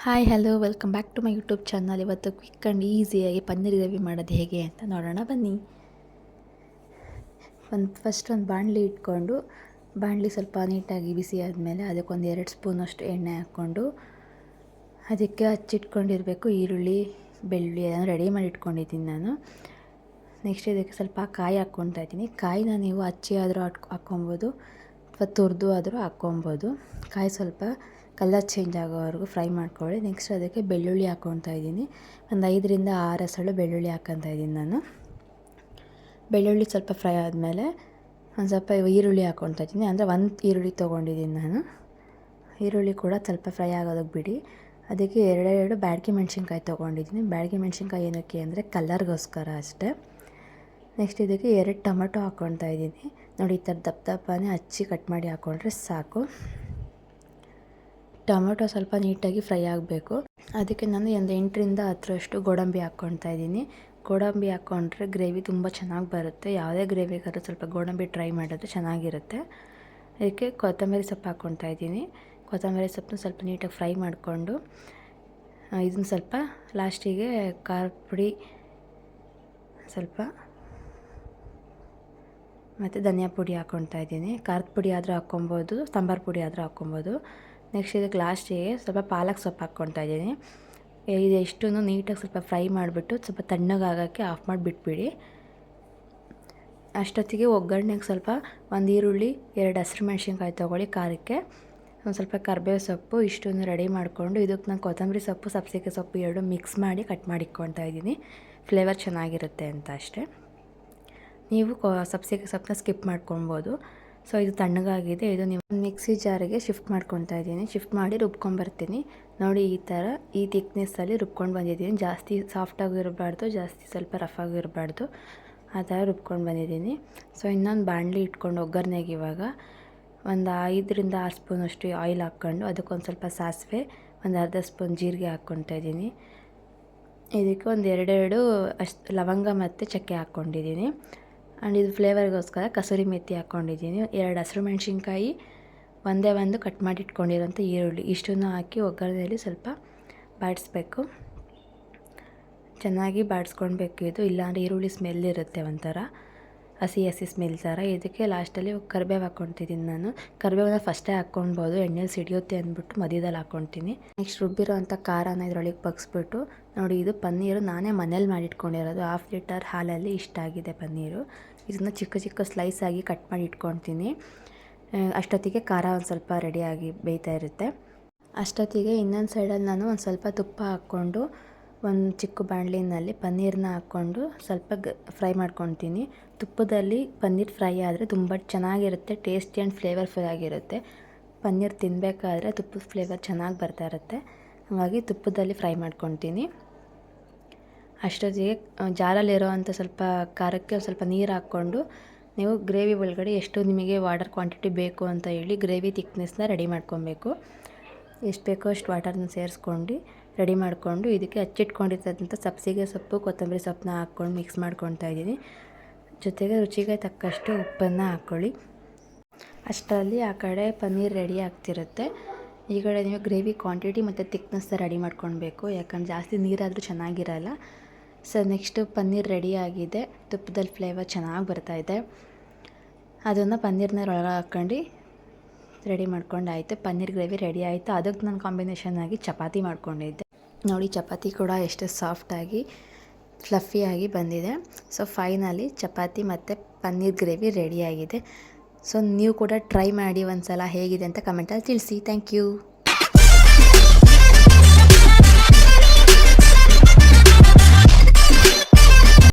Hi hello welcome back to my YouTube channel. ಇವತ್ತು quick and ಈಸಿಯಾಗಿ paneer gravy ಮಾಡೋದು ಹೇಗೆ ಅಂತ ನೋಡೋಣ ಬನ್ನಿ. ಫಸ್ಟ್ ಒಂದು ಬಾಣಲಿ ಇಟ್ಕೊಂಡು ಬಾಣಲಿ ಸ್ವಲ್ಪ ನೀಟಾಗಿ ಬಿಸಿ ಆದಮೇಲೆ ಅದಕ್ಕೊಂದು 2 ಸ್ಪೂನಷ್ಟು ಎಣ್ಣೆ ಹಾಕ್ಕೊಂಡು ಅದಕ್ಕೆ ಹಚ್ಚಿಟ್ಕೊಂಡಿರಬೇಕು ಈರುಳ್ಳಿ ಬೆಳ್ಳುಳ್ಳಿ ಅದನ್ನು ರೆಡಿ ಮಾಡಿ ಇಟ್ಕೊಂಡಿದ್ದೀನಿ ನಾನು. ನೆಕ್ಸ್ಟ್ ಇದಕ್ಕೆ ಸ್ವಲ್ಪ ಕಾಯಿ ಹಾಕ್ಕೊತಾ ಇದ್ದೀನಿ. ಕಾಯಿನ ನೀವು ಹಚ್ಚಿ ಆದರೂ ಹಾಕ್ಕೊಬೋದು ಅಥವಾ ತುರಿದು ಆದರೂ ಹಾಕ್ಕೊಬೋದು. ಕಾಯಿ ಸ್ವಲ್ಪ ಕಲರ್ ಚೇಂಜ್ ಆಗೋವರೆಗೂ ಫ್ರೈ ಮಾಡ್ಕೊಳ್ಳಿ. ನೆಕ್ಸ್ಟ್ ಅದಕ್ಕೆ ಬೆಳ್ಳುಳ್ಳಿ ಹಾಕ್ಕೊತಾ ಇದ್ದೀನಿ. ಒಂದು 5ರಿಂದ 6 ಎಸಳು ಬೆಳ್ಳುಳ್ಳಿ ಹಾಕ್ಕೊತಾ ಇದ್ದೀನಿ ನಾನು. ಬೆಳ್ಳುಳ್ಳಿ ಸ್ವಲ್ಪ ಫ್ರೈ ಆದಮೇಲೆ ಒಂದು ಸ್ವಲ್ಪ ಈರುಳ್ಳಿ ಹಾಕ್ಕೊತಾ ಇದ್ದೀನಿ. ಅಂದರೆ 1 ಈರುಳ್ಳಿ ತೊಗೊಂಡಿದ್ದೀನಿ ನಾನು. ಈರುಳ್ಳಿ ಕೂಡ ಸ್ವಲ್ಪ ಫ್ರೈ ಆಗೋದಕ್ಕೆ ಬಿಡಿ. ಅದಕ್ಕೆ 2 ಬ್ಯಾಡಗಿ ಮೆಣಸಿನ್ಕಾಯಿ ತೊಗೊಂಡಿದ್ದೀನಿ. ಬ್ಯಾಡಗಿ ಮೆಣಸಿನ್ಕಾಯಿ ಏನಕ್ಕೆ ಅಂದರೆ ಕಲರ್ಗೋಸ್ಕರ ಅಷ್ಟೇ. ನೆಕ್ಸ್ಟ್ ಇದಕ್ಕೆ 2 ಟೊಮೆಟೊ ಹಾಕ್ಕೊತಾ ಇದ್ದೀನಿ. ನೋಡಿ, ಈ ಥರ ದಪ್ಪನೇ ಹಚ್ಚಿ ಕಟ್ ಮಾಡಿ ಹಾಕ್ಕೊಂಡ್ರೆ ಸಾಕು. ಟೊಮೆಟೊ ಸ್ವಲ್ಪ ನೀಟಾಗಿ ಫ್ರೈ ಆಗಬೇಕು. ಅದಕ್ಕೆ ನಾನು ಒಂದು 8ರಿಂದ 10ರಷ್ಟು ಗೋಡಂಬಿ ಹಾಕ್ಕೊತಾ ಇದ್ದೀನಿ. ಗೋಡಂಬಿ ಹಾಕ್ಕೊಂಡ್ರೆ ಗ್ರೇವಿ ತುಂಬ ಚೆನ್ನಾಗಿ ಬರುತ್ತೆ. ಯಾವುದೇ ಗ್ರೇವಿಗಾದ್ರೂ ಸ್ವಲ್ಪ ಗೋಡಂಬಿ ಟ್ರೈ ಮಾಡಿದ್ರೆ ಚೆನ್ನಾಗಿರುತ್ತೆ. ಅದಕ್ಕೆ ಕೊತ್ತಂಬರಿ ಸೊಪ್ಪು ಹಾಕ್ಕೊತಾ ಇದ್ದೀನಿ. ಕೊತ್ತಂಬರಿ ಸೊಪ್ಪನ್ನ ಸ್ವಲ್ಪ ನೀಟಾಗಿ ಫ್ರೈ ಮಾಡಿಕೊಂಡು ಇದನ್ನು ಸ್ವಲ್ಪ ಲಾಸ್ಟಿಗೆ ಖಾರದ ಪುಡಿ ಸ್ವಲ್ಪ ಮತ್ತು ಧನಿಯಾ ಪುಡಿ ಹಾಕ್ಕೊತಾ ಇದ್ದೀನಿ. ಖಾರದ ಪುಡಿ ಆದರೂ ಹಾಕ್ಕೊಬೋದು, ಸಾಂಬಾರು ಪುಡಿ ಆದರೂ ಹಾಕ್ಕೊಬೋದು. ನೆಕ್ಸ್ಟ್ ಇದಕ್ಕೆ ಲಾಸ್ಟಿಗೆ ಸ್ವಲ್ಪ ಪಾಲಕ್ ಸೊಪ್ಪು ಹಾಕ್ಕೊತಾ ಇದ್ದೀನಿ. ಇದೆಷ್ಟು ನೀಟಾಗಿ ಸ್ವಲ್ಪ ಫ್ರೈ ಮಾಡಿಬಿಟ್ಟು ಸ್ವಲ್ಪ ತಣ್ಣಗಾಗೋಕ್ಕೆ ಆಫ್ ಮಾಡಿ ಬಿಟ್ಬಿಡಿ. ಅಷ್ಟೊತ್ತಿಗೆ ಒಗ್ಗರಣೆಗೆ ಸ್ವಲ್ಪ 1 ಈರುಳ್ಳಿ 2 ಹಸಿರು ಮೆಣಸಿನ್ಕಾಯಿ ತೊಗೊಳ್ಳಿ ಖಾರಕ್ಕೆ. ಒಂದು ಸ್ವಲ್ಪ ಕರಿಬೇವು ಸೊಪ್ಪು ಇಷ್ಟನ್ನು ರೆಡಿ ಮಾಡಿಕೊಂಡು ಇದಕ್ಕೆ ನಾನು ಕೊತ್ತಂಬರಿ ಸೊಪ್ಪು ಸಬ್ಸಿಗೆ ಸೊಪ್ಪು 2 ಮಿಕ್ಸ್ ಮಾಡಿ ಕಟ್ ಮಾಡಿ ಇಟ್ಕೊತಾ ಇದ್ದೀನಿ. ಫ್ಲೇವರ್ ಚೆನ್ನಾಗಿರುತ್ತೆ ಅಂತ ಅಷ್ಟೇ. ನೀವು ಸಬ್ಸಿಗೆ ಸೊಪ್ಪನ್ನ ಸ್ಕಿಪ್ ಮಾಡ್ಕೊಬೋದು. ಸೊ ಇದು ತಣ್ಣಗಾಗಿದೆ. ಇದು ನೀವು ಮಿಕ್ಸಿ ಜಾರಿಗೆ ಶಿಫ್ಟ್ ಮಾಡ್ಕೊತಾ ಇದ್ದೀನಿ. ಶಿಫ್ಟ್ ಮಾಡಿ ರುಬ್ಕೊಂಬರ್ತೀನಿ. ನೋಡಿ, ಈ ಥರ ಈ ಥಿಕ್ನೆಸ್ಸಲ್ಲಿ ರುಬ್ಕೊಂಡು ಬಂದಿದ್ದೀನಿ. ಜಾಸ್ತಿ ಸಾಫ್ಟಾಗೂ ಇರಬಾರ್ದು, ಜಾಸ್ತಿ ಸ್ವಲ್ಪ ರಫಾಗೂ ಇರಬಾರ್ದು, ಆ ಥರ ರುಬ್ಕೊಂಡು ಬಂದಿದ್ದೀನಿ. ಸೊ ಇನ್ನೊಂದು ಬಾಣಲಿ ಇಟ್ಕೊಂಡು ಒಗ್ಗರಣೆಗೆ ಇವಾಗ ಒಂದು 5ರಿಂದ 6 ಸ್ಪೂನಷ್ಟು ಆಯಿಲ್ ಹಾಕ್ಕೊಂಡು ಅದಕ್ಕೊಂದು ಸ್ವಲ್ಪ ಸಾಸಿವೆ, ಒಂದು ಅರ್ಧ ಸ್ಪೂನ್ ಜೀರಿಗೆ ಹಾಕ್ಕೊತಾ ಇದ್ದೀನಿ. ಇದಕ್ಕೆ ಒಂದು 2 ಲವಂಗ ಮತ್ತು ಚಕ್ಕೆ ಹಾಕ್ಕೊಂಡಿದ್ದೀನಿ. ಆ್ಯಂಡ್ ಇದು ಫ್ಲೇವರ್ಗೋಸ್ಕರ ಕಸೂರಿ ಮೆಥಿ ಹಾಕ್ಕೊಂಡಿದ್ದೀನಿ. 2 ಹಸಿರು ಮೆಣಸಿನ್ಕಾಯಿ, ಒಂದು ಕಟ್ ಮಾಡಿ ಇಟ್ಕೊಂಡಿರೋಂಥ ಈರುಳ್ಳಿ ಇಷ್ಟನ್ನು ಹಾಕಿ ಒಗ್ಗರಣೆಯಲ್ಲಿ ಸ್ವಲ್ಪ ಬಾಡಿಸ್ಬೇಕು. ಚೆನ್ನಾಗಿ ಬಾಡಿಸ್ಕೊಳ್ಬೇಕು. ಇದು ಇಲ್ಲಾಂದರೆ ಈರುಳ್ಳಿ ಸ್ಮೆಲ್ ಇರುತ್ತೆ, ಒಂಥರ ಹಸಿ ಸ್ಮೆಲ್ ಥರ. ಇದಕ್ಕೆ ಲಾಸ್ಟಲ್ಲಿ ಕರಿಬೇವು ಹಾಕ್ಕೊತಿದ್ದೀನಿ ನಾನು. ಕರಿಬೇವನ್ನ ಫಸ್ಟೇ ಹಾಕ್ಕೊಳ್ಬೋದು, ಎಣ್ಣೆಲಿ ಸಿಡಿಯುತ್ತೆ ಅಂದ್ಬಿಟ್ಟು ಮಧ್ಯದಲ್ಲಿ ಹಾಕ್ಕೊತೀನಿ. ನೆಕ್ಸ್ಟ್ ರುಬ್ಬಿರೋ ಅಂಥ ಖಾರನ ಇದರೊಳಗೆ ಬಗ್ಸ್ಬಿಟ್ಟು ನೋಡಿ, ಇದು ಪನ್ನೀರು ನಾನೇ ಮನೇಲಿ ಮಾಡಿಟ್ಕೊಂಡಿರೋದು. 1/2 ಲೀಟರ್ ಹಾಲಲ್ಲಿ ಇಷ್ಟ ಆಗಿದೆ ಪನ್ನೀರು. ಇದನ್ನು ಚಿಕ್ಕ ಚಿಕ್ಕ ಸ್ಲೈಸ್ ಆಗಿ ಕಟ್ ಮಾಡಿ ಇಟ್ಕೊತೀನಿ. ಅಷ್ಟೊತ್ತಿಗೆ ಖಾರ ಒಂದು ಸ್ವಲ್ಪ ರೆಡಿಯಾಗಿ ಬೇಯ್ತಾ ಇರುತ್ತೆ. ಅಷ್ಟೊತ್ತಿಗೆ ಇನ್ನೊಂದು ಸೈಡಲ್ಲಿ ನಾನು ಒಂದು ಸ್ವಲ್ಪ ತುಪ್ಪ ಹಾಕ್ಕೊಂಡು ಒಂದು ಚಿಕ್ಕ ಬಾಣಲಿನಲ್ಲಿ ಪನ್ನೀರನ್ನ ಹಾಕ್ಕೊಂಡು ಸ್ವಲ್ಪ ಫ್ರೈ ಮಾಡ್ಕೊತೀನಿ. ತುಪ್ಪದಲ್ಲಿ ಪನ್ನೀರ್ ಫ್ರೈ ಆದರೆ ತುಂಬ ಚೆನ್ನಾಗಿರುತ್ತೆ, ಟೇಸ್ಟಿ ಆ್ಯಂಡ್ ಫ್ಲೇವರ್ಫುಲ್ ಆಗಿರುತ್ತೆ. ಪನ್ನೀರ್ ತಿನ್ನಬೇಕಾದ್ರೆ ತುಪ್ಪದ ಫ್ಲೇವರ್ ಚೆನ್ನಾಗಿ ಬರ್ತಾ ಇರುತ್ತೆ. ಹಾಗಾಗಿ ತುಪ್ಪದಲ್ಲಿ ಫ್ರೈ ಮಾಡ್ಕೊತೀನಿ. ಅಷ್ಟೊತ್ತಿಗೆ ಜಾರಲ್ಲಿರೋ ಅಂಥ ಸ್ವಲ್ಪ ಖಾರಕ್ಕೆ ಸ್ವಲ್ಪ ನೀರು ಹಾಕ್ಕೊಂಡು ನೀವು ಗ್ರೇವಿ ಒಳಗಡೆ ಎಷ್ಟು ನಿಮಗೆ ವಾಟರ್ ಕ್ವಾಂಟಿಟಿ ಬೇಕು ಅಂತ ಹೇಳಿ ಗ್ರೇವಿ ಥಿಕ್ನೆಸ್ನ ರೆಡಿ ಮಾಡ್ಕೊಬೇಕು. ಎಷ್ಟು ಬೇಕೋ ಅಷ್ಟು ವಾಟರ್ನ ಸೇರಿಸ್ಕೊಂಡು ರೆಡಿ ಮಾಡಿಕೊಂಡು ಇದಕ್ಕೆ ಹಚ್ಚಿಟ್ಕೊಂಡಿರ್ತಕ್ಕಂಥ ಸಬ್ಸಿಗೆ ಸೊಪ್ಪು ಕೊತ್ತಂಬರಿ ಸೊಪ್ಪನ್ನ ಹಾಕ್ಕೊಂಡು ಮಿಕ್ಸ್ ಮಾಡ್ಕೊತಾ ಇದ್ದೀನಿ. ಜೊತೆಗೆ ರುಚಿಗೆ ತಕ್ಕಷ್ಟು ಉಪ್ಪನ್ನು ಹಾಕ್ಕೊಳ್ಳಿ. ಅಷ್ಟರಲ್ಲಿ ಆ ಕಡೆ ಪನ್ನೀರ್ ರೆಡಿ ಆಗ್ತಿರುತ್ತೆ. ಈ ಕಡೆ ನೀವು ಗ್ರೇವಿ ಕ್ವಾಂಟಿಟಿ ಮತ್ತು ಥಿಕ್ನೆಸ್ನ ರೆಡಿ ಮಾಡ್ಕೊಳ್ಬೇಕು, ಯಾಕಂದ್ರೆ ಜಾಸ್ತಿ ನೀರಾದರೂ ಚೆನ್ನಾಗಿರಲ್ಲ. ಸೊ ನೆಕ್ಸ್ಟು ಪನ್ನೀರ್ ರೆಡಿ ಆಗಿದೆ. ತುಪ್ಪದಲ್ಲಿ ಫ್ಲೇವರ್ ಚೆನ್ನಾಗಿ ಬರ್ತಾಯಿದೆ. ಅದನ್ನು ಪನ್ನೀರ್ನ ಒಳಗೆ ಹಾಕ್ಕೊಂಡು ರೆಡಿ ಮಾಡ್ಕೊಂಡಾಯಿತು. ಪನ್ನೀರ್ ಗ್ರೇವಿ ರೆಡಿ ಆಯಿತು. ಅದಕ್ಕೆ ನಾನು ಕಾಂಬಿನೇಷನ್ ಆಗಿ ಚಪಾತಿ ಮಾಡ್ಕೊಂಡಿದ್ದೆ. ನೋಡಿ, ಚಪಾತಿ ಕೂಡ ಎಷ್ಟು ಸಾಫ್ಟಾಗಿ ಫ್ಲಫಿಯಾಗಿ ಬಂದಿದೆ. ಸೊ ಫೈನಲಿ ಚಪಾತಿ ಮತ್ತು ಪನ್ನೀರ್ ಗ್ರೇವಿ ರೆಡಿಯಾಗಿದೆ. ಸೊ ನೀವು ಕೂಡ ಟ್ರೈ ಮಾಡಿ ಒಂದು ಸಲ ಹೇಗಿದೆ ಅಂತ ಕಮೆಂಟಲ್ಲಿ ತಿಳಿಸಿ. Thank you.